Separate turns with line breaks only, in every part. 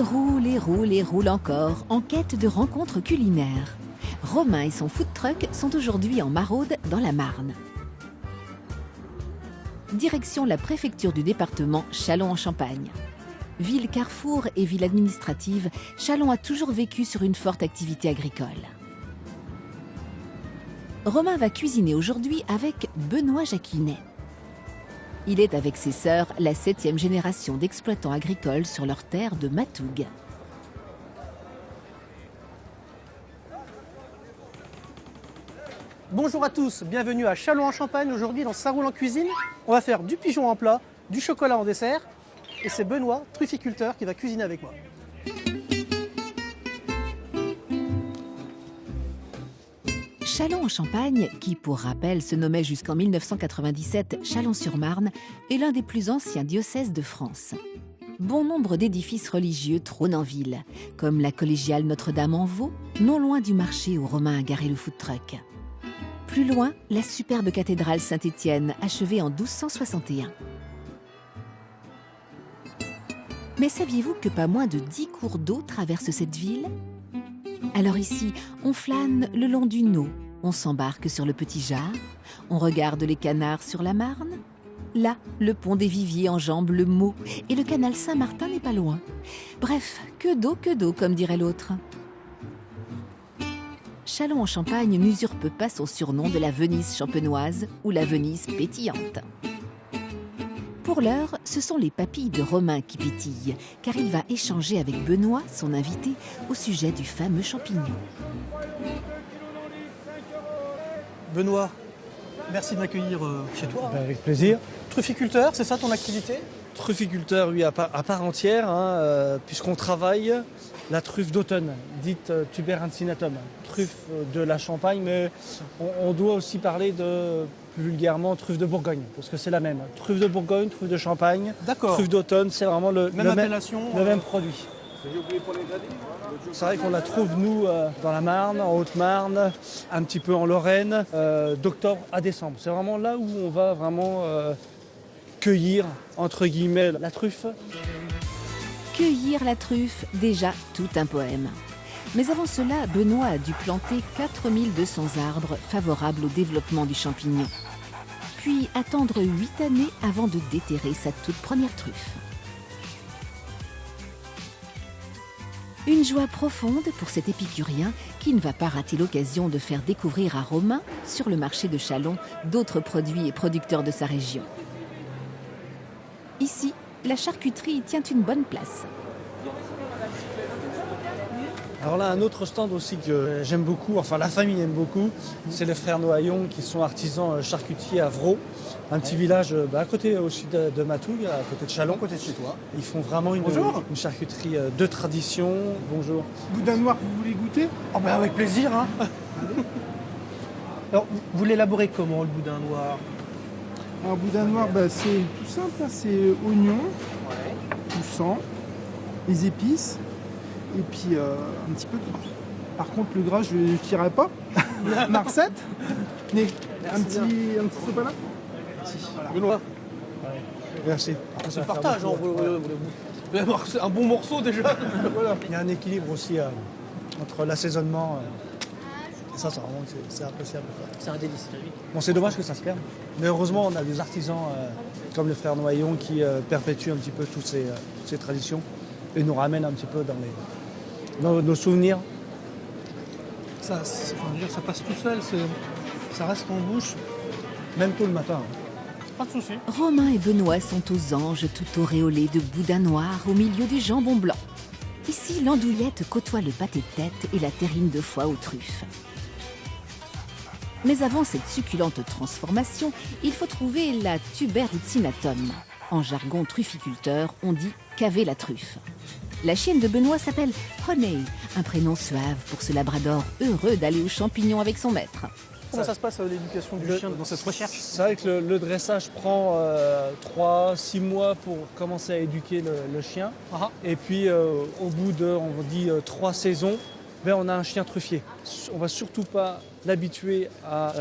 Il roule et roule et roule encore, en quête de rencontres culinaires. Romain et son food truck sont aujourd'hui en maraude dans la Marne. Direction la préfecture du département, Châlons-en-Champagne. Ville carrefour et ville administrative, Châlons a toujours vécu sur une forte activité agricole. Romain va cuisiner aujourd'hui avec Benoît Jacquinet. Il est avec ses sœurs la 7e génération d'exploitants agricoles sur leur terre de Matougue.
Bonjour à tous, bienvenue à Châlons-en-Champagne. Aujourd'hui, dans Ça roule en cuisine, on va faire du pigeon en plat, du chocolat en dessert. Et c'est Benoît, trufficulteur, qui va cuisiner avec moi.
Châlons-en-Champagne, qui pour rappel se nommait jusqu'en 1997 Châlons-sur-Marne, est l'un des plus anciens diocèses de France. Bon nombre d'édifices religieux trônent en ville, comme la collégiale Notre-Dame-en-Vaux, non loin du marché où Romain a garé le food truck. Plus loin, la superbe cathédrale Saint-Étienne, achevée en 1261. Mais saviez-vous que pas moins de 10 cours d'eau traversent cette ville ? Alors ici, on flâne le long du Nau, on s'embarque sur le Petit Jard, on regarde les canards sur la Marne. Là, le pont des Viviers enjambe le Meaux et le canal Saint-Martin n'est pas loin. Bref, que d'eau, comme dirait l'autre. Châlons-en-Champagne n'usurpe pas son surnom de la Venise champenoise ou la Venise pétillante. Pour l'heure, ce sont les papilles de Romain qui pétillent, car il va échanger avec Benoît, son invité, au sujet du fameux champignon.
Benoît, merci de m'accueillir chez toi.
Avec plaisir.
Trufficulteur, c'est ça ton activité ?
Trufficulteur, oui, à part entière, puisqu'on travaille la truffe d'automne, dite Tuber incinatum, truffe de la Champagne, mais on doit aussi parler de, plus vulgairement, truffe de Bourgogne, parce que c'est la même. Truffe de Bourgogne, truffe de Champagne, truffe d'automne, c'est vraiment le même produit. C'est vrai qu'on la trouve, nous, dans la Marne, en Haute-Marne, un petit peu en Lorraine, d'octobre à décembre. C'est vraiment là où on va vraiment cueillir, entre guillemets, la truffe.
Cueillir la truffe, déjà tout un poème. Mais avant cela, Benoît a dû planter 4200 arbres favorables au développement du champignon. Puis attendre 8 années avant de déterrer sa toute première truffe. Une joie profonde pour cet épicurien qui ne va pas rater l'occasion de faire découvrir à Romain, sur le marché de Châlons, d'autres produits et producteurs de sa région. Ici, la charcuterie y tient une bonne place.
Alors là, un autre stand aussi que j'aime beaucoup, enfin la famille aime beaucoup, c'est les frères Noyon qui sont artisans charcutiers à Vraux, un petit village à côté au sud de Matougue, à côté de Châlons.
À côté de chez toi.
Ils font vraiment une charcuterie de tradition. Bonjour.
Boudin noir, vous voulez goûter ?
Oh ben avec plaisir. Hein. Alors, vous l'élaborez comment, le boudin noir ?
Un boudin noir, c'est tout simple, c'est oignon, tout sang, les épices, et puis un petit peu de gras. Par contre, le gras, je ne tirerai pas. Ma recette. Mais un petit sopalin.
Merci. Benoît.
Merci.
C'est le partage. Un bon morceau déjà.
Voilà. Il y a un équilibre aussi entre l'assaisonnement. Ça, vraiment, c'est appréciable.
C'est un délice.
Bon, c'est dommage que ça se perde. Mais heureusement, on a des artisans comme les frères Noyon qui perpétuent un petit peu toutes ces traditions et nous ramènent un petit peu dans nos souvenirs.
Ça passe tout seul, ça reste en bouche.
Même tôt le matin.
Pas de souci.
Romain et Benoît sont aux anges tout auréolés de boudin noir au milieu du jambon blanc. Ici, l'andouillette côtoie le pâté de tête et la terrine de foie aux truffes. Mais avant cette succulente transformation, il faut trouver la Tuber incinatum. En jargon trufficulteur, on dit caver la truffe. La chienne de Benoît s'appelle Honey, un prénom suave pour ce labrador heureux d'aller aux champignons avec son maître.
Comment ça se passe l'éducation du chien dans cette recherche ?
C'est vrai que le dressage prend 3-6 mois pour commencer à éduquer le chien. Et puis au bout de, on dit, 3 saisons, on a un chien truffier. On ne va surtout pas l'habituer à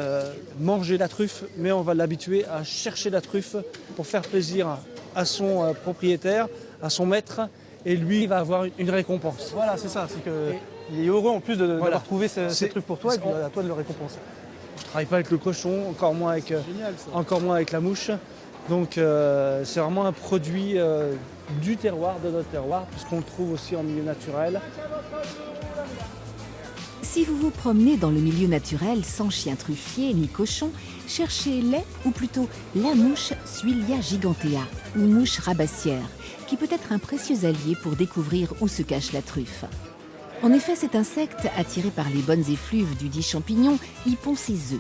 manger la truffe, mais on va l'habituer à chercher la truffe pour faire plaisir à son propriétaire, à son maître, et lui, il va avoir une récompense.
Voilà, c'est ça. C'est que il est heureux en plus d'avoir
Voilà.
trouvé ces
C'est-
trucs pour toi et
c'est-
puis à toi de le récompenser.
Je travaille pas avec le cochon, encore moins avec,
Génial ça.
encore moins avec la mouche. Donc c'est vraiment un produit du terroir, de notre terroir, puisqu'on le trouve aussi en milieu naturel.
Si vous vous promenez dans le milieu naturel sans chien truffier ni cochon, cherchez les, ou plutôt la mouche Suilia gigantea, ou mouche rabassière, qui peut être un précieux allié pour découvrir où se cache la truffe. En effet, cet insecte, attiré par les bonnes effluves du dit champignon, y pond ses œufs.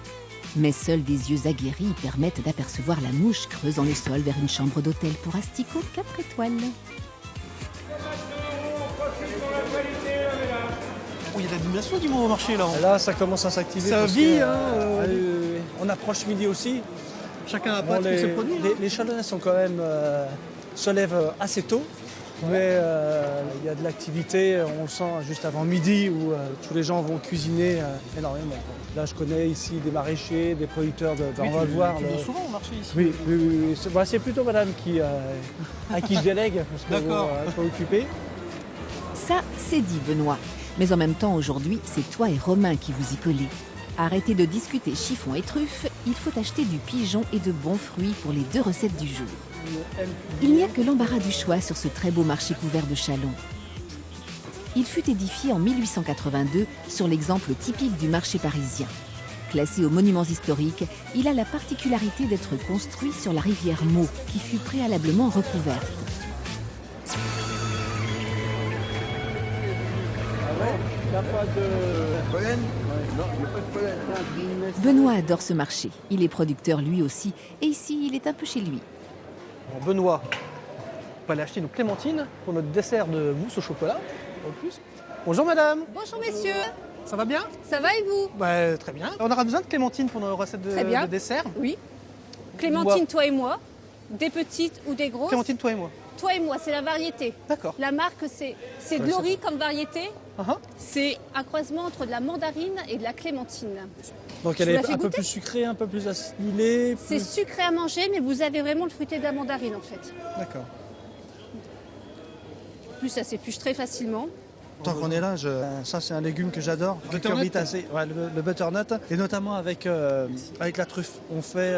Mais seuls des yeux aguerris permettent d'apercevoir la mouche creusant le sol vers une chambre d'hôtel pour asticots 4 étoiles.
Oh, il y a de l'animation du mot au marché là.
Et là, ça commence à s'activer.
Ça
parce
vit,
que,
hein,
on approche midi aussi.
Chacun a
Bon,
pas tous ses produits. hein.
les Chalonnais sont quand même se lèvent assez tôt, mais il y a de l'activité, on le sent juste avant midi où tous les gens vont cuisiner énormément. Là, je connais ici des maraîchers, des producteurs on va le voir.
Tu viens souvent au marché ici.
Oui. C'est plutôt madame à qui je délègue, parce que
D'accord.
elle soit occupée.
Ça, c'est dit, Benoît. Mais en même temps, aujourd'hui, c'est toi et Romain qui vous y collez. Arrêtez de discuter chiffon et truffes, il faut acheter du pigeon et de bons fruits pour les 2 recettes du jour. Il n'y a que l'embarras du choix sur ce très beau marché couvert de Châlons. Il fut édifié en 1882 sur l'exemple typique du marché parisien. Classé aux monuments historiques, il a la particularité d'être construit sur la rivière Meaux, qui fut préalablement recouverte.
Il n'y a pas de pollen.
Benoît adore ce marché. Il est producteur lui aussi, et ici, il est un peu chez lui.
Bon, Benoît, on va aller acheter nos clémentines pour notre dessert de mousse au chocolat. En plus. Bonjour madame,
Bonjour messieurs,
ça va bien?
ça va et vous?
Bah, très bien. On aura besoin de clémentines pour nos recettes
Très bien.
de dessert.
Oui. Clémentine, toi et moi, des petites ou des grosses.
Clémentine, toi et moi.
Toi et moi, c'est la variété.
D'accord.
La marque, c'est Glory comme variété.
Uh-huh.
C'est un croisement entre de la mandarine et de la clémentine.
Donc elle
Tu
est
l'as fait
un peu
goûter
plus sucrée, un peu plus acidulée.
C'est
plus-
sucré à manger, mais vous avez vraiment le fruité de la mandarine en fait.
D'accord.
En plus, ça s'épluche très facilement.
Tant qu'on est là, ça c'est un légume que j'adore.
Butternut.
Cucurbitacé, ouais, le butternut, et notamment avec la truffe. On fait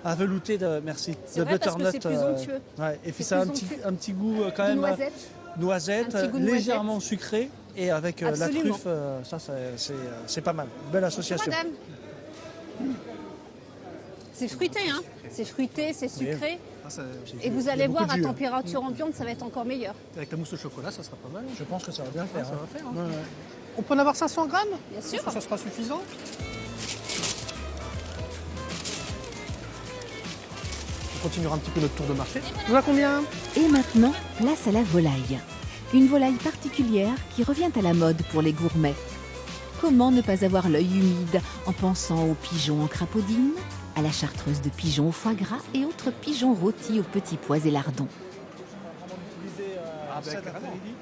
un velouté de
C'est vrai, parce que c'est plus onctueux.
ouais, et puis
C'est
ça a
plus
un petit goût quand
De
même
noisettes.
noisette,
Un petit goût de
légèrement sucré, et avec la
Absolument.
truffe, ça c'est pas mal. Belle association.
Madame. C'est fruité, hein. C'est fruité, c'est sucré. Et vous allez voir, à
jus, hein.
température ambiante, ça va être encore meilleur.
Avec la mousse au chocolat, ça sera pas mal.
Je pense que ça va bien le faire.
Ça
hein.
va faire. hein.
Ouais, ouais.
On peut en avoir 500 grammes?
Bien sûr.
Ça sera suffisant. On continuera un petit peu notre tour de marché. On a combien?
Et maintenant, place à la volaille. Une volaille particulière qui revient à la mode pour les gourmets. Comment ne pas avoir l'œil humide en pensant aux pigeons en crapaudine, à la chartreuse de pigeons au foie gras et autres pigeons rôtis aux petits pois et lardons.
Cet après-midi.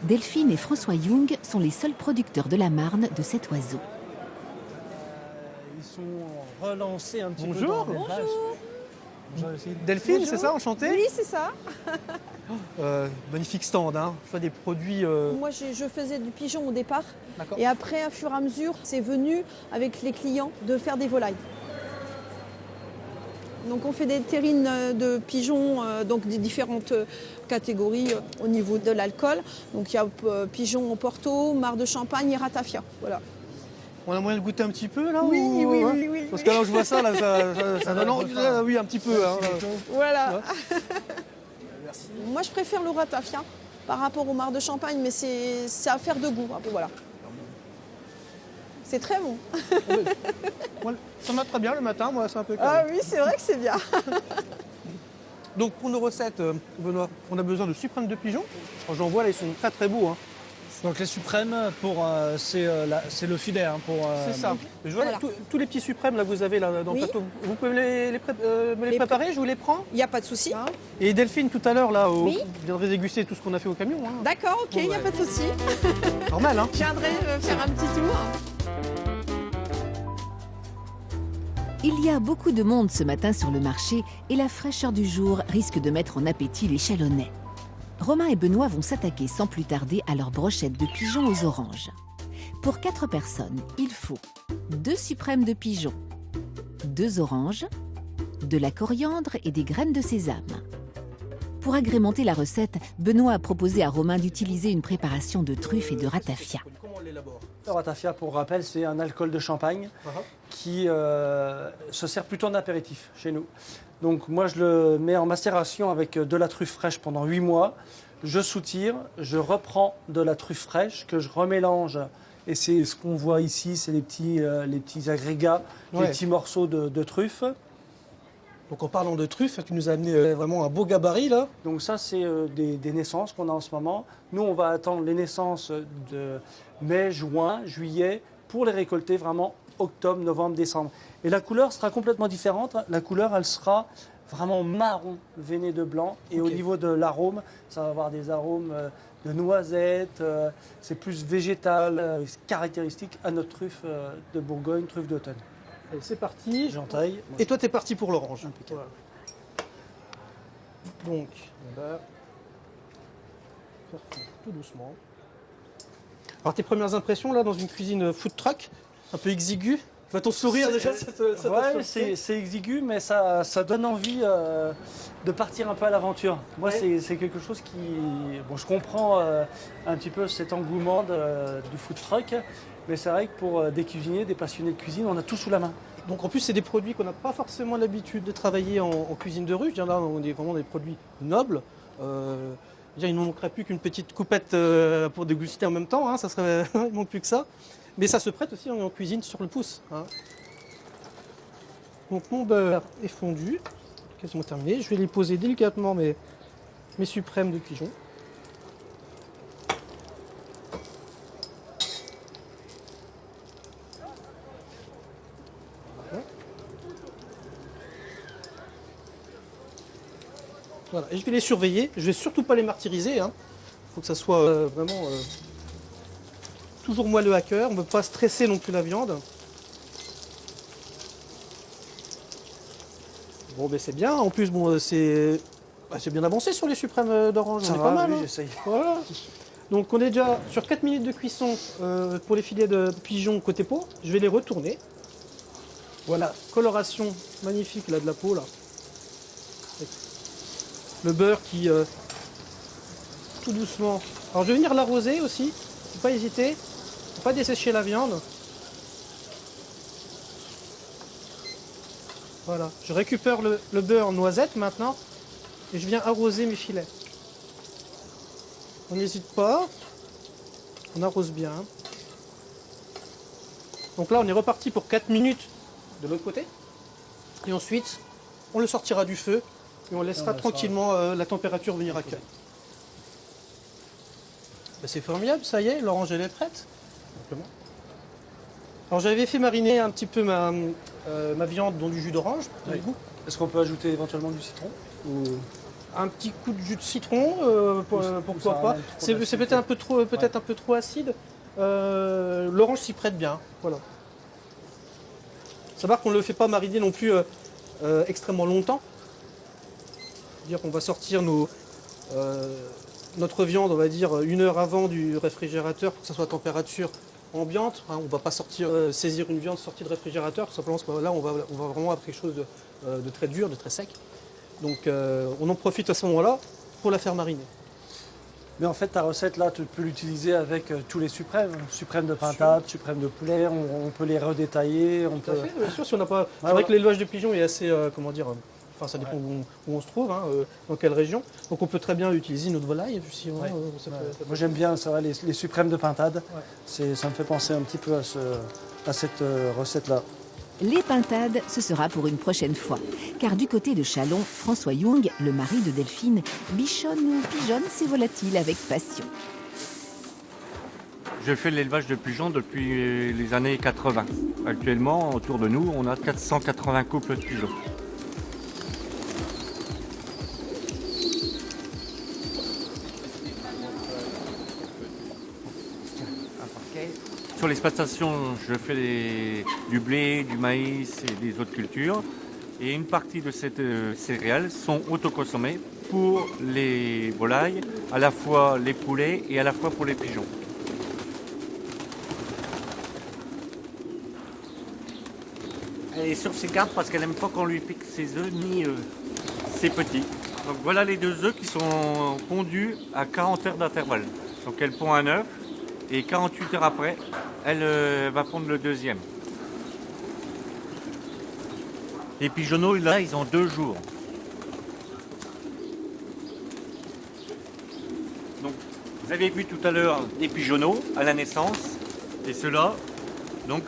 Delphine et François Young sont les seuls producteurs de la Marne de cet oiseau.
Ils sont relancés un petit
Bonjour.
peu dans l'élevage. Bonjour aussi.
Delphine,
Bonjour.
c'est ça, enchanté?
Oui, c'est ça.
Magnifique stand, hein. Je vois des produits.
Moi, je faisais du pigeon au départ.
D'accord.
Et après, à fur et à mesure, c'est venu avec les clients de faire des volailles. Donc, on fait des terrines de pigeons, donc des différentes catégories au niveau de l'alcool. Donc, il y a pigeon au Porto, mar de champagne et ratafia. Voilà.
On a moyen de goûter un petit peu là
Oui,
ou-
oui,
hein
oui, oui.
Parce que là, je vois ça, là, ça donne envie. Là, oui, un petit peu. Hein.
Voilà. Moi, je préfère le ratafia par rapport au mar de champagne, mais c'est à faire de goût. Un peu, voilà. C'est très bon.
Moi, ça m'a très bien le matin, moi, c'est un peu.
Ah oui, c'est vrai que c'est bien.
Donc pour nos recettes, Benoît, on a besoin de suprêmes de pigeons. Alors, j'en vois là, ils sont très très beaux. Hein.
Donc les suprêmes, c'est le filet. Hein,
C'est ça. Je vois
voilà.
tous les petits suprêmes là que vous avez là, dans
Oui.
le plateau. Vous pouvez me les
Les
préparer, je vous les prends.
Il n'y a pas de souci.
Et Delphine, tout à l'heure, là,
Oui.
vous viendrez déguster tout ce qu'on a fait au camion. Hein.
D'accord, ok, il n'y a pas de souci.
Normal, hein.
Je viendrai faire un petit tour.
Il y a beaucoup de monde ce matin sur le marché et la fraîcheur du jour risque de mettre en appétit les Chalonnais. Romain et Benoît vont s'attaquer sans plus tarder à leur brochette de pigeons aux oranges. Pour 4 personnes, il faut 2 suprêmes de pigeons, 2 oranges, de la coriandre et des graines de sésame. Pour agrémenter la recette, Benoît a proposé à Romain d'utiliser une préparation de truffes et de ratafia.
Comment on l'élabore?
Le ratafia, pour rappel, c'est un alcool de champagne qui se sert plutôt en apéritif chez nous. Donc moi, je le mets en macération avec de la truffe fraîche pendant 8 mois. Je soutire, je reprends de la truffe fraîche que je remélange. Et c'est ce qu'on voit ici, c'est les petits agrégats, les petits morceaux de truffe.
Donc en parlant de truffes, tu nous as amené vraiment un beau gabarit là.
Donc ça, c'est des naissances qu'on a en ce moment. Nous, on va attendre les naissances de mai, juin, juillet pour les récolter vraiment octobre, novembre, décembre. Et la couleur sera complètement différente. La couleur, elle sera vraiment marron veiné de blanc. Et au niveau de l'arôme, ça va avoir des arômes de noisettes. C'est plus végétal, caractéristique à notre truffe de Bourgogne, truffe d'automne.
Allez, c'est parti.
J'entaille.
Et toi, tu es parti pour l'orange.
Impeccable.
Voilà. Donc, on va faire tout doucement. Alors, tes premières impressions là dans une cuisine food truck, un peu exiguë. Tu vois ton sourire déjà, ça
Ouais, c'est exigu, mais ça donne envie de partir un peu à l'aventure. Moi, c'est quelque chose qui... Bon, je comprends un petit peu cet engouement du food truck, mais c'est vrai que pour des cuisiniers, des passionnés de cuisine, on a tout sous la main.
Donc en plus, c'est des produits qu'on n'a pas forcément l'habitude de travailler en cuisine de rue. Je veux dire, là, on est vraiment des produits nobles. Il ne manquerait plus qu'une petite coupette pour déguster en même temps. Hein, ça serait... il ne manque plus que ça. Mais ça se prête aussi en cuisine sur le pouce. Hein. Donc mon beurre est fondu, quasiment terminé. Je vais les poser délicatement mes suprêmes de pigeon. Voilà. Et je vais les surveiller. Je ne vais surtout pas les martyriser. Hein. Faut que ça soit vraiment toujours moelleux à cœur. On ne veut pas stresser non plus la viande. Bon, ben c'est bien. En plus, bon, c'est bien avancé sur les suprêmes d'orange.
Ça
On est
va,
pas mal.
oui,
Hein.
j'essaye.
Voilà. Donc on est déjà sur 4 minutes de cuisson pour les filets de pigeon côté peau. Je vais les retourner. Voilà, coloration magnifique là de la peau là. Avec le beurre qui tout doucement. Alors je vais venir l'arroser aussi. Faut pas hésiter. Faut pas dessécher la viande. Voilà, je récupère le beurre noisette maintenant et je viens arroser mes filets. On n'hésite pas, on arrose bien. Donc là, on est reparti pour 4 minutes de l'autre côté. Et ensuite, on le sortira du feu et on laissera tranquillement la température venir à cœur. Ben, c'est formidable, ça y est, l'orange elle est prête. Simplement. Alors j'avais fait mariner un petit peu ma viande dans du jus d'orange.
Oui. Est-ce qu'on peut ajouter éventuellement du citron ou...
Un petit coup de jus de citron, pourquoi pas. C'est peut-être un peu trop acide. L'orange s'y prête bien. Voilà. Savoir qu'on ne le fait pas mariner non plus extrêmement longtemps. C'est-à-dire qu'on va sortir notre viande, on va dire, 1 heure avant du réfrigérateur pour que ça soit à température ambiante. Hein, on ne va pas saisir une viande sortie de réfrigérateur, tout simplement parce que là, on va vraiment avoir quelque chose de très dur, de très sec. Donc on en profite à ce moment-là pour la faire mariner.
Mais en fait, ta recette là, tu peux l'utiliser avec tous les suprêmes. Suprêmes de pintade, suprêmes de poulet, on peut les redétailler.
Tout à fait, bien sûr, si on n'a pas... C'est vrai que l'élevage de pigeons est assez, comment dire... Enfin, ça dépend où on se trouve, hein, dans quelle région. Donc on peut très bien utiliser notre volaille. Si on,
Moi j'aime bien ça, les suprêmes de pintade. Ça me fait penser un petit peu à cette recette-là.
Les pintades, ce sera pour une prochaine fois. Car du côté de Châlons, François Young, le mari de Delphine, bichonne ou pigeonne ses volatiles avec passion.
Je fais de l'élevage de pigeons depuis les années 80. Actuellement, autour de nous, on a 480 couples de pigeons. Sur l'exploitation, je fais du blé, du maïs et des autres cultures. Et une partie de ces céréales sont autoconsommées pour les volailles, à la fois les poulets et à la fois pour les pigeons. Elle est sur ses gardes parce qu'elle n'aime pas qu'on lui pique ses œufs ni ses petits. Donc voilà les 2 œufs qui sont pondus à 40 heures d'intervalle. Donc elle pond un œuf et 48 heures après, elle va pondre le deuxième. Les pigeonneaux, là, ils ont 2 jours. Donc, vous avez vu tout à l'heure des pigeonneaux à la naissance. Et ceux-là, donc,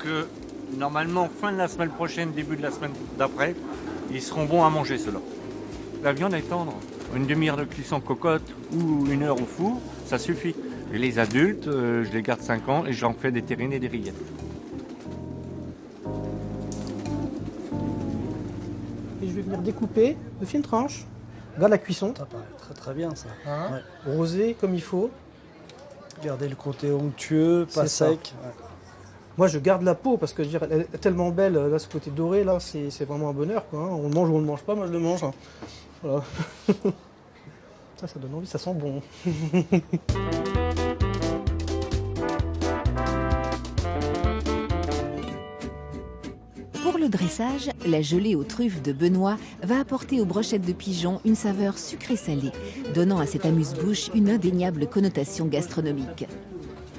normalement, fin de la semaine prochaine, début de la semaine d'après, ils seront bons à manger, ceux-là. La viande est tendre. Une demi-heure de cuisson cocotte ou 1 heure au four, ça suffit. Et les adultes, je les garde 5 ans et j'en fais des terrines et des rillettes.
Et je vais venir découper de fines tranches. Regarde la cuisson.
Ça paraît très très bien ça.
Hein,
Ouais.
rosé comme il faut.
Garder le côté onctueux, pas
C'est ça.
sec. Ouais.
Moi, je garde la peau parce que je dirais, elle est tellement belle. Là, ce côté doré, là, c'est vraiment un bonheur, quoi, hein. On le mange ou on ne le mange pas. Moi, je le mange, hein. Voilà. Ça donne envie. Ça sent bon.
Pour le dressage, la gelée aux truffes de Benoît va apporter aux brochettes de pigeon une saveur sucrée-salée, donnant à cette amuse-bouche une indéniable connotation gastronomique.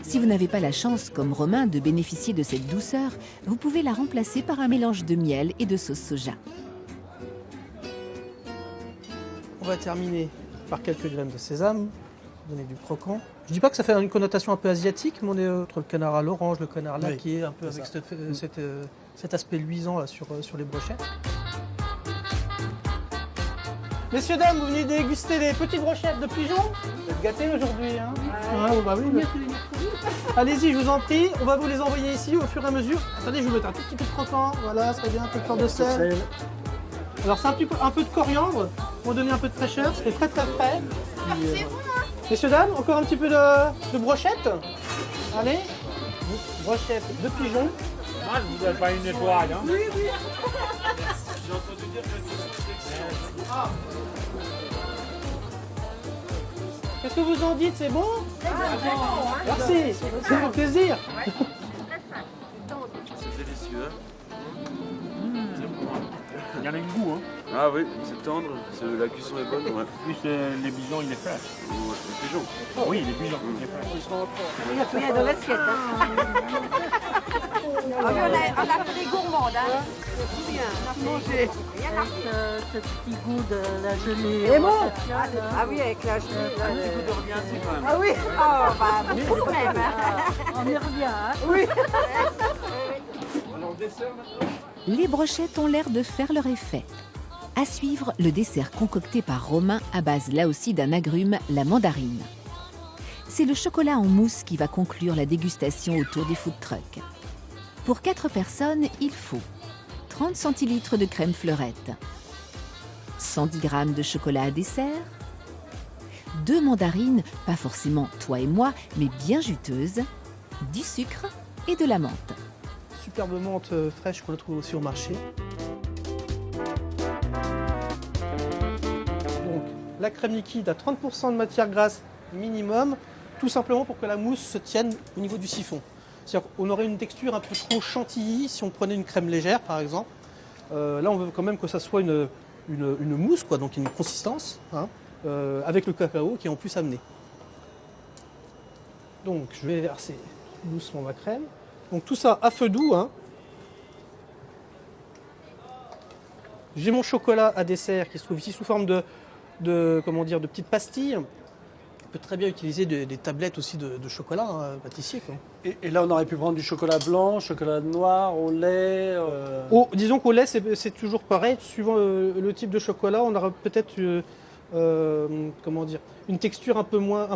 Si vous n'avez pas la chance, comme Romain, de bénéficier de cette douceur, vous pouvez la remplacer par un mélange de miel et de sauce soja.
On va terminer par quelques graines de sésame, donner du croquant. Je dis pas que ça fait une connotation un peu asiatique, mais on est entre le canard à l'orange, le canard laqué, un peu avec cet aspect luisant là, sur les brochettes. Messieurs, dames, vous venez déguster des petites brochettes de pigeon? Vous êtes gâtés aujourd'hui, hein? Ouais, bah oui, allez-y, je vous en prie, on va vous les envoyer ici au fur et à mesure. Attendez, je vais vous mettre un tout petit peu de croquant, voilà, ça serait bien, un peu de fleur de sel. Alors c'est un peu de coriandre pour donner un peu de fraîcheur, c'est très très frais. Puis, messieurs, dames, encore un petit peu de brochette. Allez, brochette de pigeon.
Ah, vous n'avez pas une étoile, hein? Oui, oui.
J'ai entendu dire que
Qu'est-ce que vous en dites, c'est bon? Merci, c'est un plaisir.
C'est délicieux.
Il y en a une goût, hein?
Ah oui, c'est tendre, la cuisson est bonne. Ouais.
Plus les bisons, il est frais.
Ouais, les pigeons.
Oui, les bisons, il est frais.
Il y a de l'assiette. On a fait des gourmandes. Hein. C'est bien. On a mangé.
Ce petit goût de la gelée.
Et bon. Ah oui, avec la gelée.
Un petit goût de reviens-y quand même.
Ah oui. Oh, bah, beaucoup même.
On y revient. Hein.
Oui.
Alors, dessert maintenant?
Les brochettes ont l'air de faire leur effet. À suivre, le dessert concocté par Romain à base là aussi d'un agrume, la mandarine. C'est le chocolat en mousse qui va conclure la dégustation autour des food trucks. Pour 4 personnes, il faut 30 centilitres de crème fleurette, 110 g de chocolat à dessert, 2 mandarines, pas forcément toi et moi, mais bien juteuses, du sucre et de la menthe.
Superbe menthe fraîche qu'on trouve aussi au marché. Donc la crème liquide à 30% de matière grasse minimum, tout simplement pour que la mousse se tienne au niveau du siphon. C'est-à-dire qu'on aurait une texture un peu trop chantilly si on prenait une crème légère par exemple. Là on veut quand même que ça soit une mousse, quoi, donc une consistance, hein, avec le cacao qui est en plus amené. Donc je vais verser doucement ma crème. Donc tout ça à feu doux, hein. J'ai mon chocolat à dessert qui se trouve ici sous forme de petites pastilles. On peut très bien utiliser des tablettes aussi de chocolat, hein, pâtissier, quoi.
Et là, on aurait pu prendre du chocolat blanc, chocolat noir, au lait.
Disons qu'au lait, c'est toujours pareil. Suivant le type de chocolat, on aura peut-être une texture un peu moins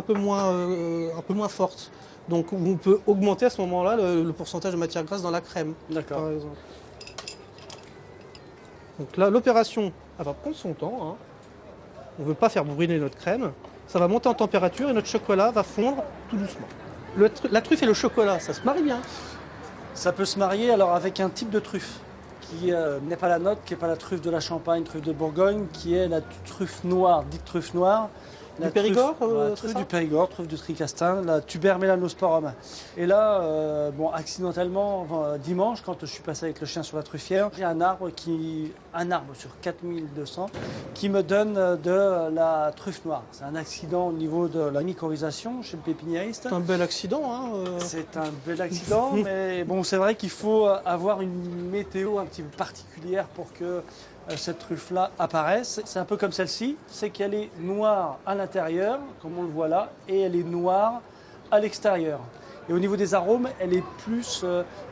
forte. Donc on peut augmenter à ce moment-là le pourcentage de matière grasse dans la crème,
D'accord.
par exemple. Donc là, l'opération, elle va prendre son temps, hein. On ne veut pas faire brûler notre crème. Ça va monter en température et notre chocolat va fondre tout doucement. La truffe et le chocolat, ça se marie bien.
Ça peut se marier alors avec un type de truffe qui n'est pas la nôtre, qui n'est pas la truffe de la Champagne, truffe de Bourgogne, qui est la truffe noire, dite truffe noire.
Du Périgord,
truffe du Périgord, truffe du Tricastin, la Tuber melanosporum. Et là, accidentellement, dimanche, quand je suis passé avec le chien sur la truffière, j'ai un arbre sur 4200 qui me donne de la truffe noire. C'est un accident au niveau de la mycorhisation chez le pépiniériste.
C'est un bel accident.
C'est un bel accident, mais bon, c'est vrai qu'il faut avoir une météo un petit peu particulière pour que cette truffe-là apparaisse. C'est un peu comme celle-ci, c'est qu'elle est noire à l'intérieur, comme on le voit là, et elle est noire à l'extérieur. Et au niveau des arômes, elle est plus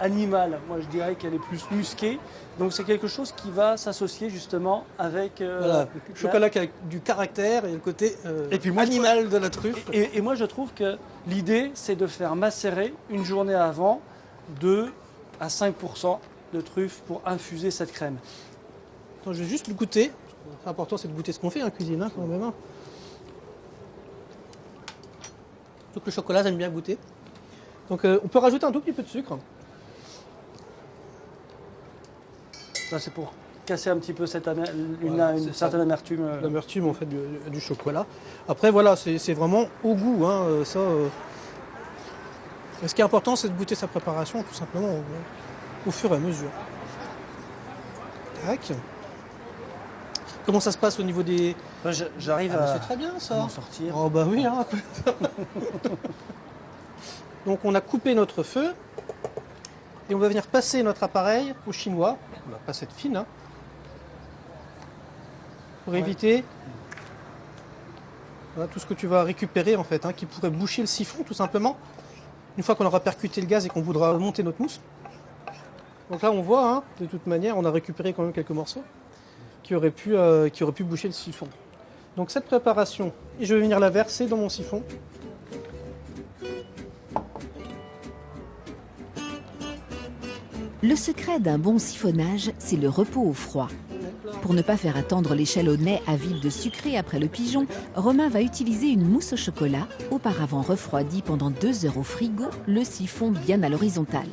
animale. Moi, je dirais qu'elle est plus musquée. Donc, c'est quelque chose qui va s'associer justement avec...
le chocolat qui a du caractère et le côté animal de la truffe.
Et moi, je trouve que l'idée, c'est de faire macérer une journée avant 2 à 5% de truffe pour infuser cette crème.
Attends, je vais juste le goûter. L'important, c'est de goûter ce qu'on fait en cuisine, quand même. Donc le chocolat, j'aime bien goûter. Donc on peut rajouter un tout petit peu de sucre.
Ça, c'est pour casser un petit peu une certaine amertume.
L'amertume, en fait, du chocolat. Après, voilà, c'est vraiment au goût. Ce qui est important, c'est de goûter sa préparation, tout simplement, au fur et à mesure. Tac. Comment ça se passe au niveau des...
J'arrive à...
C'est très bien, ça.
m'en sortir.
Oh bah oui. Donc on a coupé notre feu et on va venir passer notre appareil au chinois. On va pas cette fine, pour éviter tout ce que tu vas récupérer en fait, qui pourrait boucher le siphon tout simplement. Une fois qu'on aura percuté le gaz et qu'on voudra monter notre mousse. Donc là on voit, de toute manière, on a récupéré quand même quelques morceaux qui auraient pu boucher le siphon. Donc cette préparation, je vais venir la verser dans mon siphon.
Le secret d'un bon siphonnage, c'est le repos au froid. Pour ne pas faire attendre l'échelonnet avide de sucré après le pigeon, Romain va utiliser une mousse au chocolat, auparavant refroidie pendant 2 heures au frigo, le siphon bien à l'horizontale.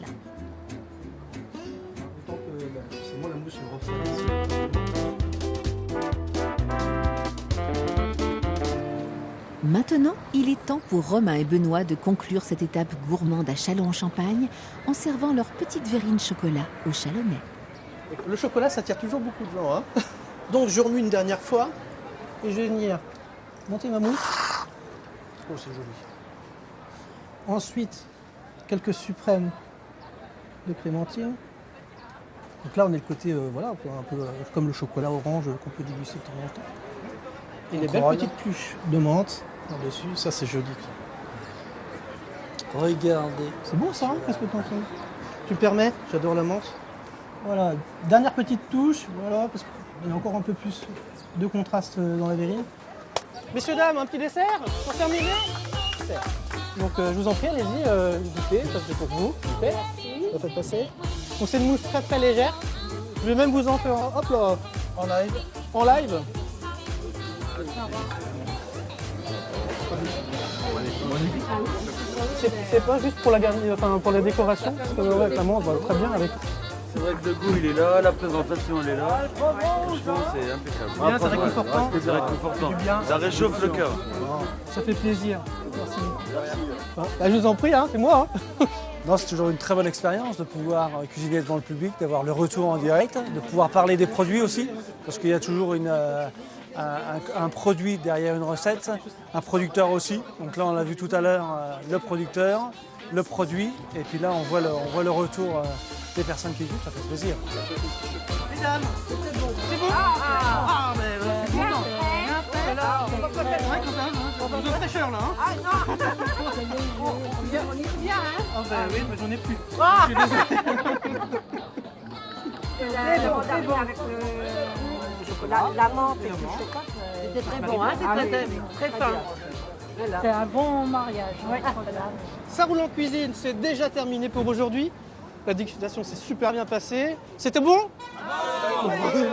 Maintenant, il est temps pour Romain et Benoît de conclure cette étape gourmande à Châlons-en-Champagne en servant leur petite verrine chocolat au chalonnais.
Le chocolat, ça attire toujours beaucoup de gens. Donc je remue une dernière fois et je vais venir monter ma mousse. Oh, c'est joli. Ensuite, quelques suprêmes de clémentine. Donc là, on est le côté, un peu comme le chocolat orange qu'on peut déguster de temps en temps. Et les belles petites pluches de menthe par-dessus, ça c'est joli.
Regardez.
C'est bon ça, qu'est-ce que t'en fais? Tu me permets? J'adore la menthe. Voilà, dernière petite touche, voilà, parce qu'il y a encore un peu plus de contraste dans la verrine. Messieurs, dames, un petit dessert pour terminer? Donc je vous en prie, allez-y, goûtez, ça c'est pour vous. Goûtez. Ça fait passer. Donc c'est une mousse très très légère. Je vais même vous en faire un, hop là, en live. En live. C'est pas juste pour la garniture, pour la décoration, parce que avec la menthe, va très bien avec.
C'est vrai que le goût il est là, la présentation elle est là. Franchement c'est impeccable.
Bien, c'est réconfortant.
C'est réconfortant. Ça réchauffe le cœur.
Ça fait plaisir. Merci. Bah, je vous en prie, c'est moi.
Non, c'est toujours une très bonne expérience de pouvoir cuisiner devant le public, d'avoir le retour en direct, de pouvoir parler des produits aussi, parce qu'il y a toujours un produit derrière une recette, un producteur aussi. Donc là, on l'a vu tout à l'heure, le producteur, le produit, et puis là, on voit le retour des personnes qui goûtent, ça fait plaisir.
Mesdames, c'est bon. C'est bon. Mais c'est bon. Là, on va pas faire quand même. On va de fraîcheur là. Ah non. On est bien, Ah bah oui, mais j'en ai plus. Je suis désolé.
C'est bon avec le chocolat, la menthe et le chocolat. C'était très bon, c'était très fin. C'est un bon mariage.
Ça roule en cuisine, c'est déjà terminé pour aujourd'hui. La dégustation s'est super bien passée. C'était bon?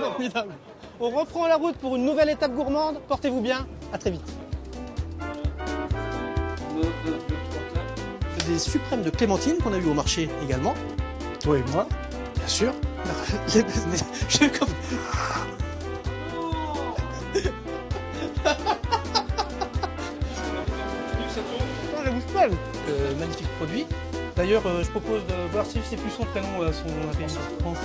Formidable. On reprend la route pour une nouvelle étape gourmande. Portez-vous bien, à très vite. Des suprêmes de clémentine qu'on a eu au marché également.
Toi et moi.
Bien sûr. Je comme... La bouche pleine. Magnifique produit. D'ailleurs, je propose de voir si c'est plus son prénom, son appellation. Je pense.